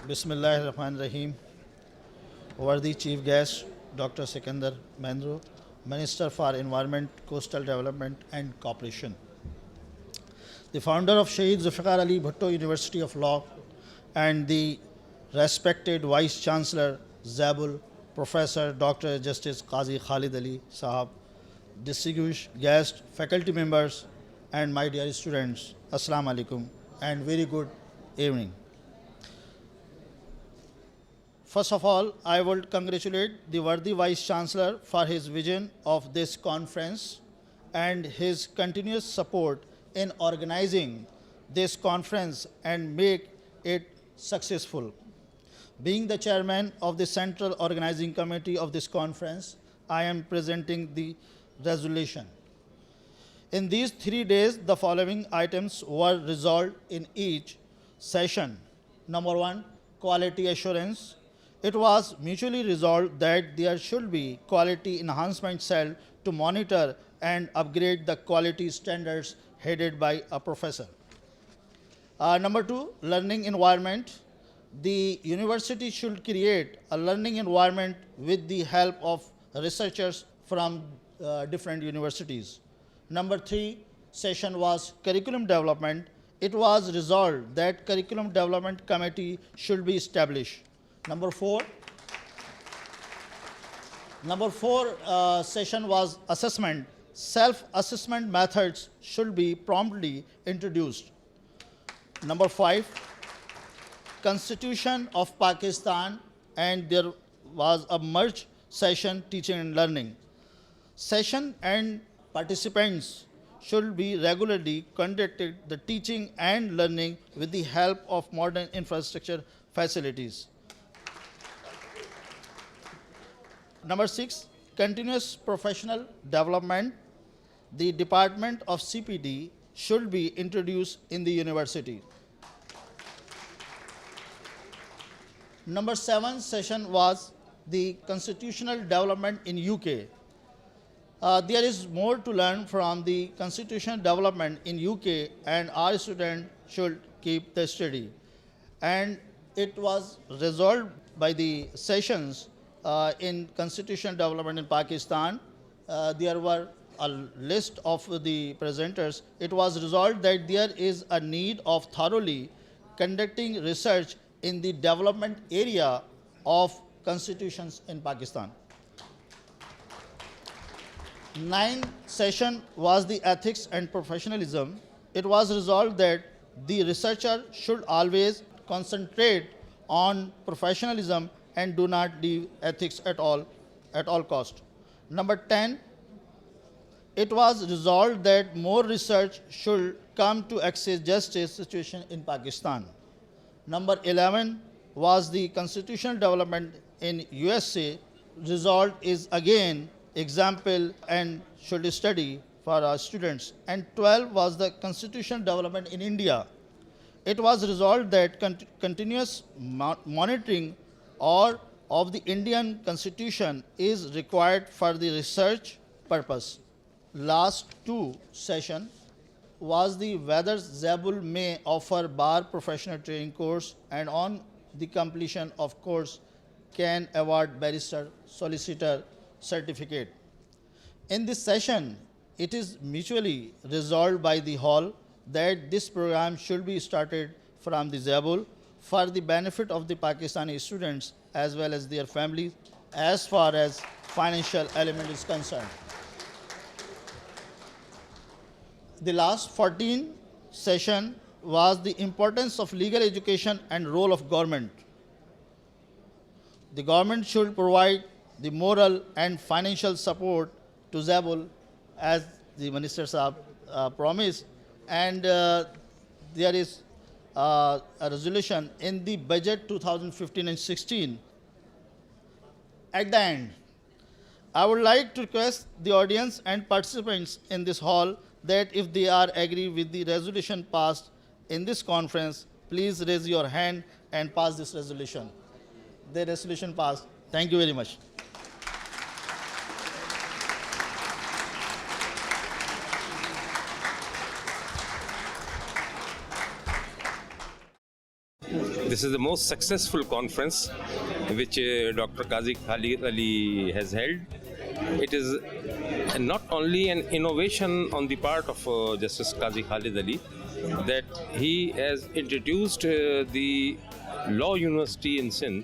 Bismillahirrahmanirrahim. Worthy Chief Guest, Dr. Sikandar Mendru, Minister for Environment, Coastal Development and Cooperation. The founder of Shaheed Zulfikar Ali Bhutto University of Law and the respected Vice Chancellor Zabul, Professor Dr. Justice Qazi Khalid Ali Sahab, distinguished guests, faculty members, and my dear students, Assalamu alaikum and very good evening. First of all, I would congratulate the worthy Vice Chancellor for his vision of this conference and his continuous support in organizing this conference and make it successful. Being the chairman of the Central Organizing Committee of this conference, I am presenting the resolution. In these 3 days, the following items were resolved in each session. Number 1, quality assurance. It was mutually resolved that there should be quality enhancement cell to monitor and upgrade the quality standards headed by a professor. Number 2, learning environment. The university should create a learning environment with the help of researchers from different universities. Number 3 session was curriculum development. It was resolved that curriculum development committee should be established. Number 4 session was assessment. Self-assessment methods should be promptly introduced. Number 5, Constitution of Pakistan, and there was a merged session, teaching and learning. Session and participants should be regularly conducted the teaching and learning with the help of modern infrastructure facilities. Number 6, continuous professional development. The Department of CPD should be introduced in the university. Number 7 session was the constitutional development in UK. There is more to learn from the constitutional development in UK, and our students should keep the study. And it was resolved by the sessions in constitutional development in Pakistan. There were a list of the presenters. It was resolved that there is a need of thoroughly conducting research in the development area of constitutions in Pakistan. 9th session was the ethics and professionalism. It was resolved that the researcher should always concentrate on professionalism and do not leave ethics at all cost. Number 10, it was resolved that more research should come to access justice situation in Pakistan. Number 11 was the constitutional development in USA. Resolved is again example and should study for our students. And 12 was the constitutional development in India. It was resolved that continuous monitoring of the Indian Constitution is required for the research purpose. Last 2 session was the whether Zabul may offer bar professional training course, and on the completion of course can award barrister solicitor certificate. In this session, it is mutually resolved by the hall that this program should be started from the Zabul for the benefit of the Pakistani students as well as their families as far as financial element is concerned. The last 14 session was the importance of legal education and role of government. The government should provide the moral and financial support to Zabul as the Minister Sahab promised, and there is a resolution in the budget 2015 and 16. At the end, I would like to request the audience and participants in this hall that if they are agree with the resolution passed in this conference, please raise your hand and pass this resolution. The resolution passed. Thank you very much. This is the most successful conference which Dr. Qazi Khalid Ali has held. It is not only an innovation on the part of Justice Qazi Khalid Ali, that he has introduced the Law University in Sindh